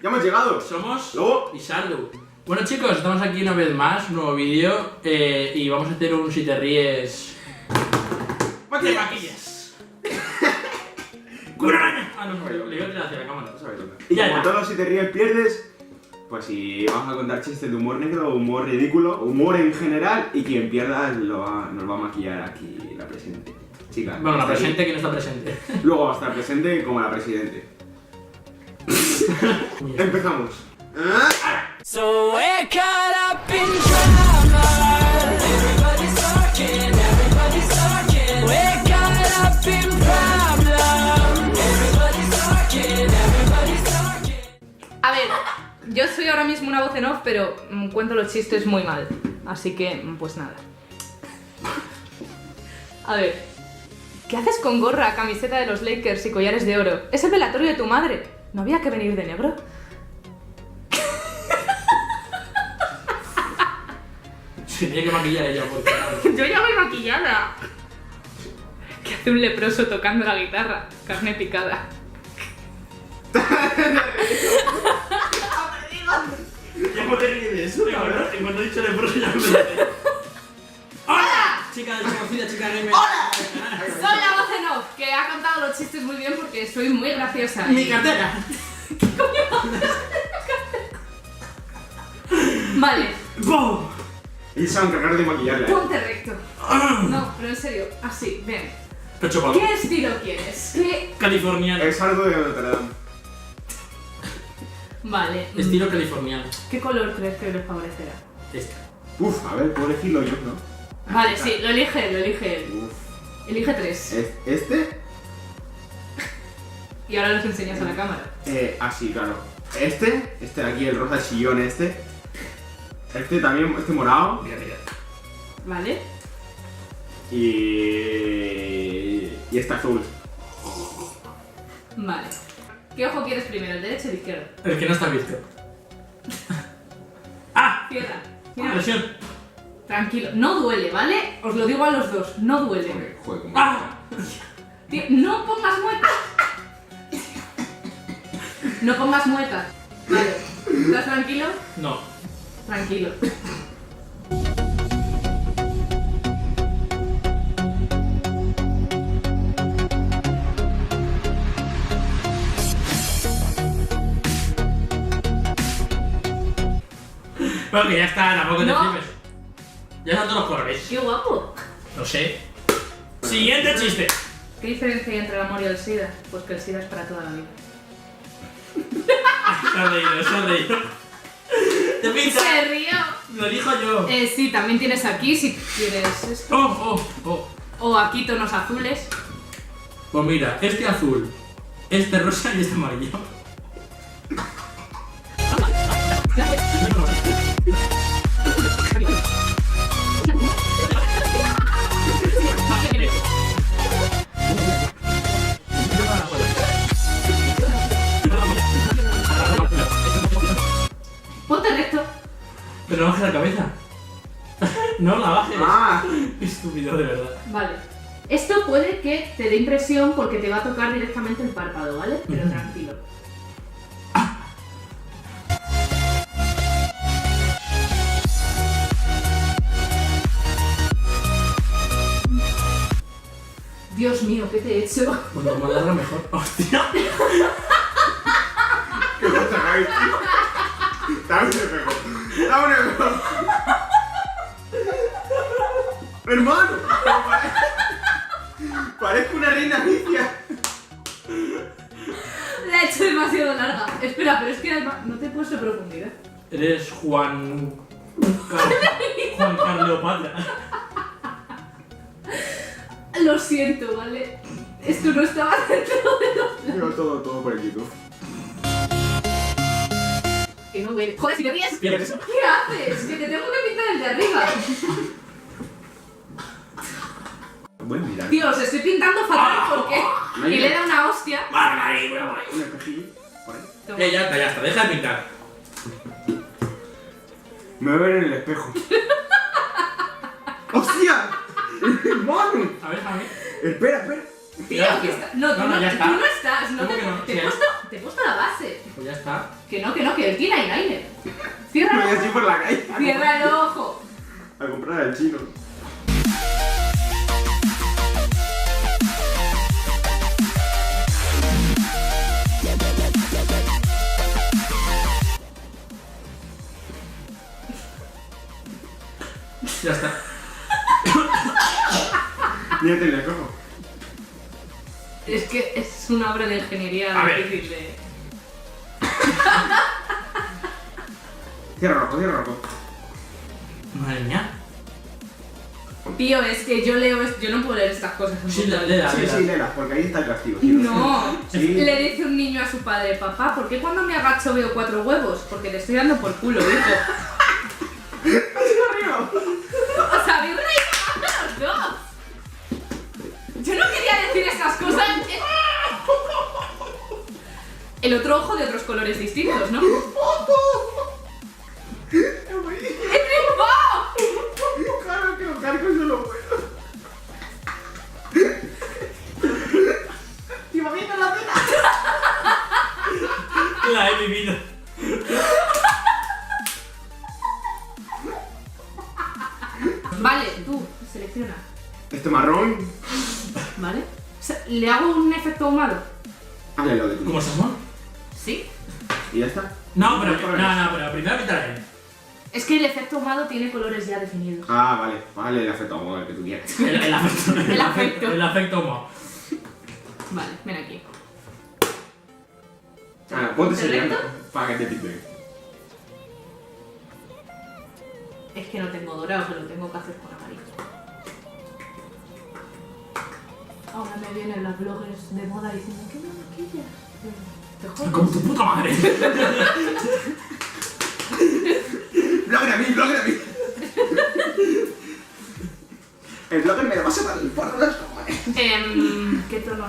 ¡Ya hemos llegado! Somos Lobo y Sardu. Bueno chicos, estamos aquí una vez más, nuevo vídeo, y vamos a hacer un si te ríes... ¡De maquillas! ¡Una araña! Ah, no, le iba a tirar hacia la cámara. Y Ya, como ya. todos si te ríes pierdes, pues si vamos a contar chistes de humor negro, humor ridículo, humor en general, y quien pierda nos va a maquillar aquí la presente. Chica, Bueno, la está aquí. presente que no está presente. Luego va a estar presente como la presidente. Empezamos. So we're caught up in drama. Everybody's talking, we're caught up in problem. Everybody's talking. A ver, yo soy ahora mismo una voz en off, pero cuento los chistes muy mal. Así que, pues nada. A ver, ¿qué haces con gorra, camiseta de los Lakers y collares de oro? Es el velatorio de tu madre. ¿No había que venir de negro? Se tiene que maquillar ella porque... Yo ya voy maquillada. ¿Qué hace un leproso tocando la guitarra? Carne picada. ¿Cómo te ríes de eso, cabrón? En cuanto he dicho leproso ya me reí. ¡Hola! Chica desconocida, chica gamer. ¡Hola! Soy la voz en off, que ha contado los chistes muy bien porque soy muy graciosa. ¡Mi cartera! Vale, ¡Bum! Y se va a encargar de maquillarla. ponte recto. No, pero en serio, así, ven. Pecho palo. ¿Qué estilo quieres? ¿Qué? Californiano. Es algo de Notre Dame. Vale. Estilo californiano. ¿Qué color crees que le favorecerá? Este. Uf, a ver, puedo elegirlo yo, ¿no? Vale, sí, lo elige él. Uf. Elige 3. ¿Este? Y ahora los enseñas a la cámara. Sí, claro. Este de aquí, el rosa chillón este también, este morado. Mira, mira. ¿Vale? Y este azul. Vale. ¿Qué ojo quieres primero, el derecho o el izquierdo? El que no está visto. ¡Ah! Cierra. Cierra. Presión. Tranquilo, no duele, ¿vale? Os lo digo a los dos, no duele. Joder, como... ¡Ah! Tío, no pongas muecas. No pongas muecas. Vale. ¿Estás tranquilo? No. Tranquilo. Bueno, que ya está, tampoco te No. flipes. Ya están todos los colores. ¡Qué guapo! Lo sé. Siguiente chiste. ¿Qué diferencia hay entre el amor y el SIDA? Pues que el SIDA es para toda la vida. Se ha reído, se ha reído. Te pinta. ¡Se río! Lo dijo yo. Sí, también tienes aquí, si quieres esto. Oh. O aquí tonos azules. Pues mira, este azul, este rosa y este amarillo. Ponte recto. Pero no bajes la cabeza. No la bajes. ¡Ah! Estúpido, de verdad. Vale. Esto puede que te dé impresión porque te va a tocar directamente el párpado, ¿vale? Pero tranquilo. Dios mío, ¿qué te he hecho? Cuanto más larga mejor. ¡Hostia! ¡Qué cosa, Javi! Dame un espejo. Dame un espejo. ¡Hermano! Parezco una reina egipcia. La he hecho demasiado larga. Espera, pero es que además no te he puesto profundidad. Eres Juan Carleopatra. Lo siento, ¿vale? Esto no estaba dentro de los planes. Veo todo por el YouTube. Que no duele. Joder, si te ríes. ¿Qué es eso? ¿Qué haces? Que te tengo que pintar el de arriba. Buen mirar. Dios, estoy pintando fatal porque. Ahí. Y le da una hostia. Margarita. Un espejillo. Por ahí. Toma. Ya está, deja de pintar. Me voy a ver en el espejo. ¡Hostia! ¡Hermano! A ver. Espera. Tío, que está. No, tú no, ya está. tú no estás. No ¿Cómo te, que no? te Sí, he puesto Te he puesto la base. Pues ya está. Que no, que él tiene eyeliner. Me Cierra voy el así ojo. por la calle Cierra el ojo. a comprar al chino. Ya está. Mírate el cojo. Es que es una obra de ingeniería A ver. difícil de... Cierra rojo. Madre mía. Tío, es que yo no puedo leer estas cosas. en Sí, voz alta. léela, Sí, léela. sí, Lela, porque ahí está el castigo. Si no- No, Sí. le dice un niño a su padre, papá, ¿por qué cuando me agacho veo 4 huevos? Porque le estoy dando por culo, hijo. O sea, habéis reído más de los dos. Yo no quería decir estas cosas. El otro ojo de otros colores distintos, ¿no? ¡He triunfado! Claro que los cargos no lo puedo. ¿Te imaginas la cena? La he vivido. Vale, tú, selecciona. Este marrón. ¿Vale? O sea, ¿le hago un efecto ahumado? Hazle lo de tu. ¿Cómo somos? Sí. Y ya está. No, pero primero pítale. Es que el efecto ahumado tiene colores ya definidos. Ah, vale, el afecto a modo el que tú quieras. El afecto. El afecto. El afecto homo. Vale, ven aquí. Ah, ponte ¿Correcto? seriando para que te pinte. Es que no tengo dorado, que lo tengo que hacer con amarillo. Ahora me vienen las bloggers de moda diciendo que no maquillas. Te jodas. Como tu puta madre. ¡Blogger a mí! El blogger me lo pasa para el forro de los cojones. ¿Qué tono?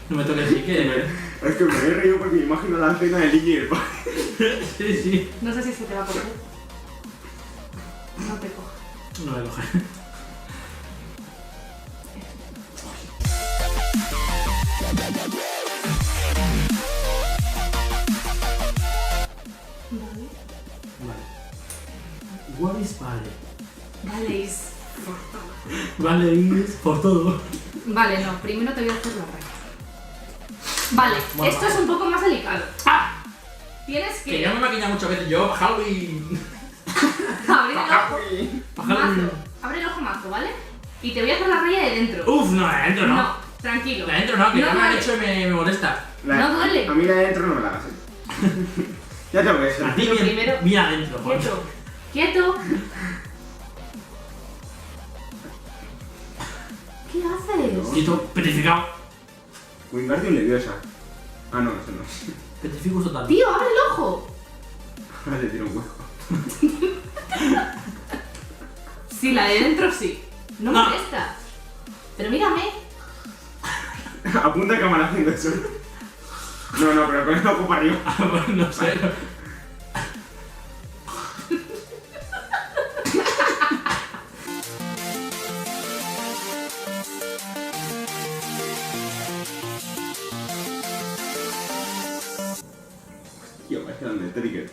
No me toques así que. Es que me he reído porque me imagino la cena de Lily y el padre. Sí, sí. No sé si se te va a coger. No te coge. No me coge. Vale. Vale. What is vale? Vale, is... Vale is por todo. Vale, no, primero te voy a hacer la raya. Vale, Bueno, esto es un poco más delicado. ¡Ah! Tienes Que que ya me maquilla muchas veces yo, Halloween. abrir el ojo Halloween. mazo. Abre el ojo mazo, ¿vale? Y te voy a hacer la raya de dentro. Uf, no, de adentro no. No, tranquilo. De adentro no, que ya me han duele. hecho y me molesta. No duele. A mí la de dentro no me la hagas. Ya tengo que A ser. ti Pero bien, primero- bien adentro, Juan. Quieto. Quieto. ¿Qué haces? Quieto, petrificado. Wingardium Leviosa. Ah, no, eso no es. Petrificus total. Tío, abre el ojo. Ahora le tiro un hueco. Sí, la de dentro sí. No No. molesta. Pero mírame. Apunta a cámara haciendo eso. No, pero con el ojo para arriba. Pues no sé. Tío, parece donde el trigger.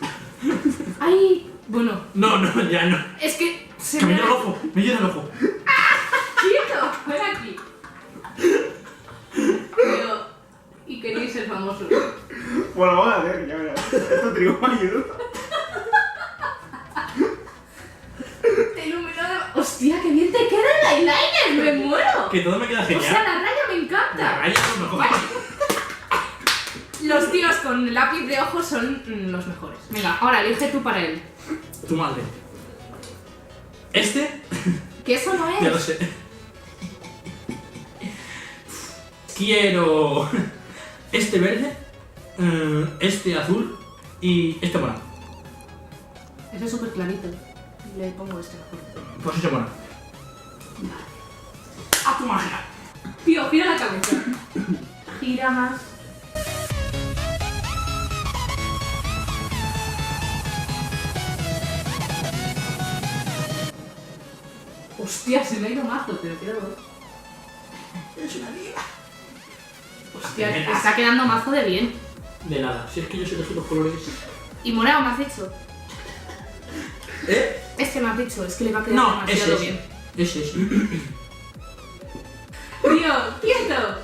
Ay, bueno, No, ya no. es que se Que me me... llena el ojo, me llena el ojo. ¡Quieto! Ven aquí. Pero... Y queréis ser famosos. Bueno, vamos a ver, ya verás. Esto trigo me ayuda. Te iluminó de... ¡Hostia, qué bien te queda el eyeliner! ¡Me muero! Que todo me queda O sea, genial. la raya me La encanta. raya es lo mejor. Vale. Los tíos con lápiz de ojos son los mejores. Venga, ahora elige tú para él. Tu madre. Este, Que eso no es. ya lo sé. Quiero este verde, este azul y este morado. Eso es súper clarito. Le pongo este mejor. Pues ese morado. ¡A tu magia! Tío, gira la cabeza. Gira más. Hostia, se me ha ido mazo, pero queda dos. Es una liga. Hostia, te está quedando mazo de bien. De nada, si es que yo sé elegir los colores. Y morado me has dicho. ¿Eh? Este me has dicho, es que le va a quedar No, demasiado ese. bien. Ese. Tío, quieto.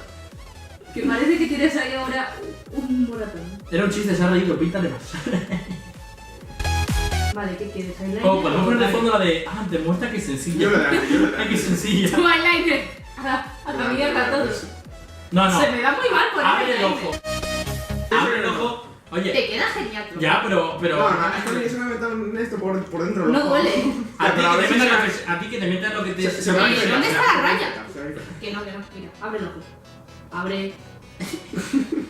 Que parece que tienes ahí ahora un moratón. Era un chiste, se ha reído, píntale más. Vale, ¿qué quieres? ¿Eyeliner? O podemos poner de fondo la de. Ah, demuestra que es sencilla. Yo lo daré, yo lo Ay, daré. que sencilla. Tu eyeliner. A la mierda todos. No, no. Se me da muy mal poner Abre el eyeliner. ojo. Abre el ojo. Oye, Te queda genial. Tro. ya, pero. No, no, es que me metan esto por dentro. No duele. A ti, pero a que ver te si metan se- a ti que te metan lo que te. Se va a ¿Dónde infectar, está se va la a raya? infectar, se va a infectar. Que no. Mira, abre el ojo. Abre.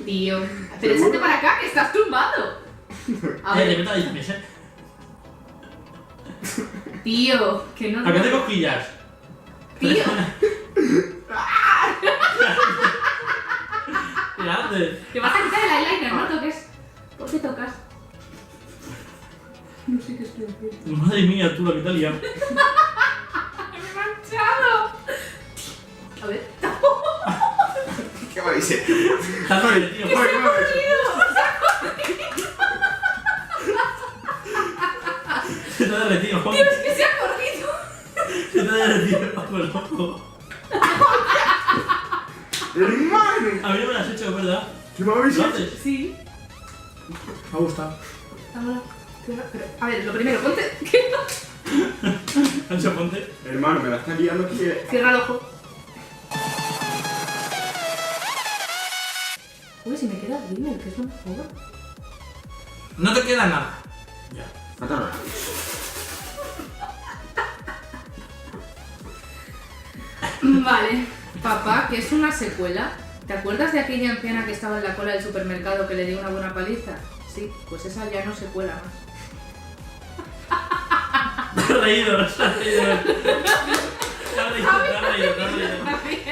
Tío. Pero échate para acá, que estás tumbado. A Te ver, metan ahí también, ¿eh? tío. Que no. ¿A qué te cosquillas? Tío. ¿Qué haces? Te vas a quitar el eyeliner, no toques. ¿Por qué tocas? No sé qué estoy haciendo. Madre mía, tú la que te has liado. ¡Me he manchado! A ver. ¿Qué va a ser? Está divertido. Joder, ¿qué va a ser? Se te ha derretido, Juan. Tío, es que se ha corrido. Se te ha derretido bajo el ojo. ¡Hermano! A mí no me lo has hecho, ¿verdad? ¿Qué me habéis ¿Lo hecho? haces? Sí. Me ha gustado. Ahora. Pero, a ver, lo primero, ponte. Ancho, ponte. Hermano, me la estás liando que... Cierra el ojo. Uy, si me queda rímel, que es lo mejor. No te queda nada. Ya. Mátalo. Vale. Papá, que es una secuela. ¿Te acuerdas de aquella anciana que estaba en la cola del supermercado que le dio una buena paliza? Sí, pues esa ya no se cuela más. Te has reído, te has reído. Te has reído, te has reído, te has reído.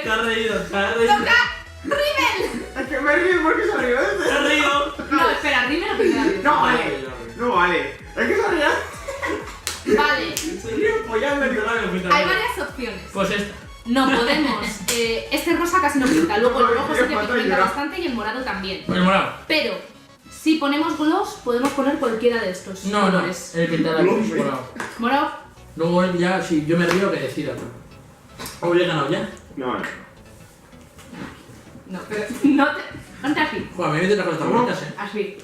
Te has reído, te has reído. ¡Rímel! Es que me río porque se río Te has reído. No, espera, rímel o primero. No vale. No vale. Es que se río. Vale. Se río follando el Hay varias opciones. Pues esta. No podemos. Este rosa casi no pinta. Luego el rojo sí que Falta pigmenta llorar. bastante y el morado también. Pues morado. Pero, si ponemos gloss, podemos poner cualquiera de estos No, no. colores. El que te da el morado. Morado. Luego él ya, si yo me río, que decida. ¿O he ganado ya? No, no. No, pero no te. Ponte aquí. Joder, me voy a con estas ¿Cómo? bolitas, Así.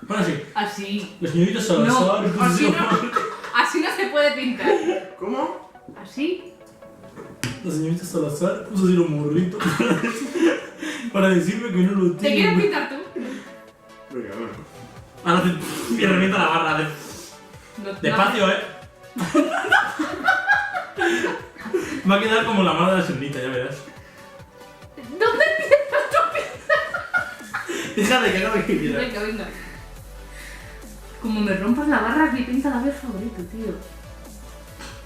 Bueno, así. Así. Los señoritos son No, así no. Así no se puede pintar. ¿Cómo? Así. La señorita Salazar puso así un morrito para decirme que no lo ¿Te quieres tiene. pintar tú? Venga, bueno. Ahora hace y revienta la barra. Hace No, despacio, Va a quedar como la mano de la señorita, ya verás. ¿Dónde empiezas tú a Déjame que haga lo que pintar? quiera. Venga, venga. Como me rompas la barra, aquí pinta la vez favorito, tío.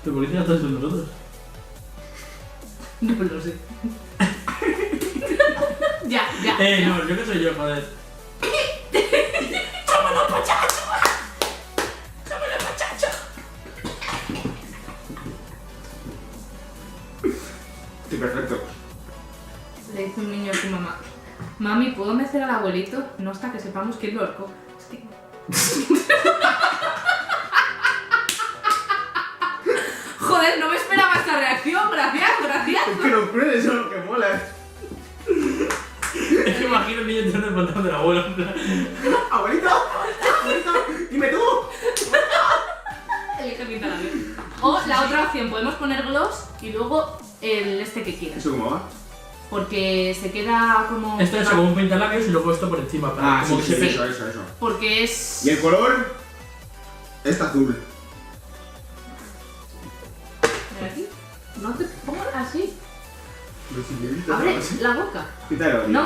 ¿Tu policía está con nosotros? No lo sé. Ya. No, yo que soy yo, joder. Sí, perfecto. Le dice un niño a su mamá: Mami, ¿puedo mecer al abuelito? No hasta que sepamos quién lo ahorcó. Es que... Joder, no me esperaba esta reacción. Gracias. Es que los crueles son los que molan. Es que imagino el niño tirando el pantalón del abuelo. En plan, Abuelito, abuelito, dime tú. Elige pinta la vez. O la otra opción, podemos poner gloss y luego el este que quieras. ¿Eso cómo va? Porque se queda como... Esto es como un pintalabios y luego esto por encima. Para como que se eso. Porque es... ¿Y el color? Este azul. Mira aquí. No te pongas así. Los señoritos. Abre la boca. Quítalo. No.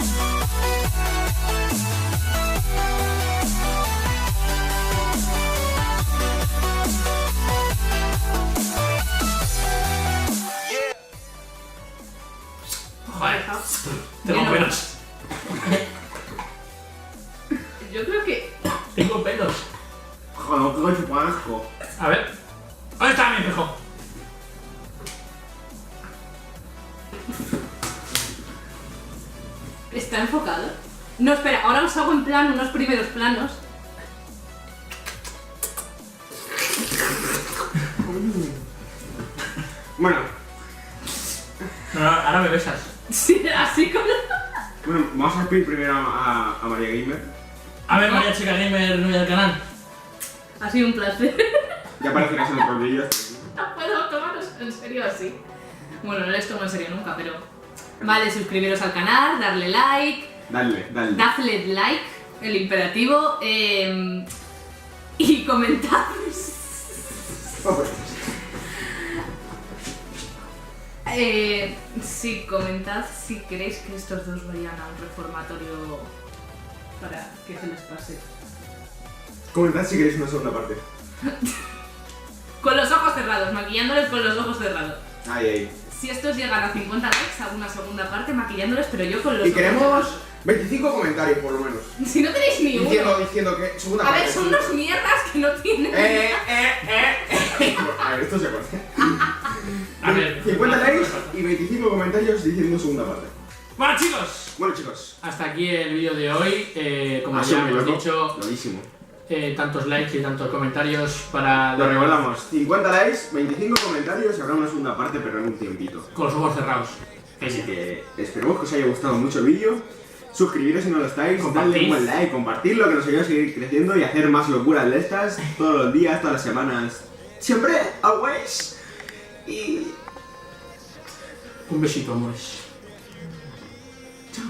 Joder, Yo tengo no. pelos. Yo creo que... Tengo pelos. Joder, qué coche asco. A ver. ¿Dónde está mi espejo? flipado. No, espera, ahora os hago en plan unos primeros planos. Bueno, No, ahora me besas. Sí, así como... bueno, vamos a despedir primero a María Gamer. A ver, María Chica Gamer, novia del canal. Ha sido un placer. Ya parece que son los vídeos. No puedo tomaros en serio así. Bueno, no les tomo en serio nunca, pero... Vale, suscribiros al canal, darle like, Dale. dadle like, el imperativo, y comentad. Sí, comentad si queréis que estos dos vayan a un reformatorio para que se les pase. Comentad si queréis una segunda parte. Con los ojos cerrados, maquillándoles con los ojos cerrados. Ahí. Si estos llegan a 50 likes, hago una segunda parte maquillándoles, pero yo con los Y ojos queremos cerrados. 25 comentarios por lo menos. Si no tenéis ni uno. Diciendo que segunda A parte. ver, son unos mierdas que no tienen. A ver, esto se corta. A ver. 50 likes y 25 comentarios diciendo segunda parte. Bueno, chicos. Bueno, chicos. Hasta aquí el vídeo de hoy. Como Ha ya sido muy hemos loco. dicho, Loquísimo. tantos likes y tantos comentarios para... Lo recordamos, 50 likes, 25 comentarios y habrá una segunda parte, pero en un tiempito. Con los ojos cerrados. Así que esperemos que os haya gustado mucho el vídeo. Suscribiros si no lo estáis, Compartid. dadle un buen like, compartirlo, que nos ayuda a seguir creciendo y hacer más locuras de estas todos los días, todas las semanas. Siempre, always. Y... Un besito, amores. chao.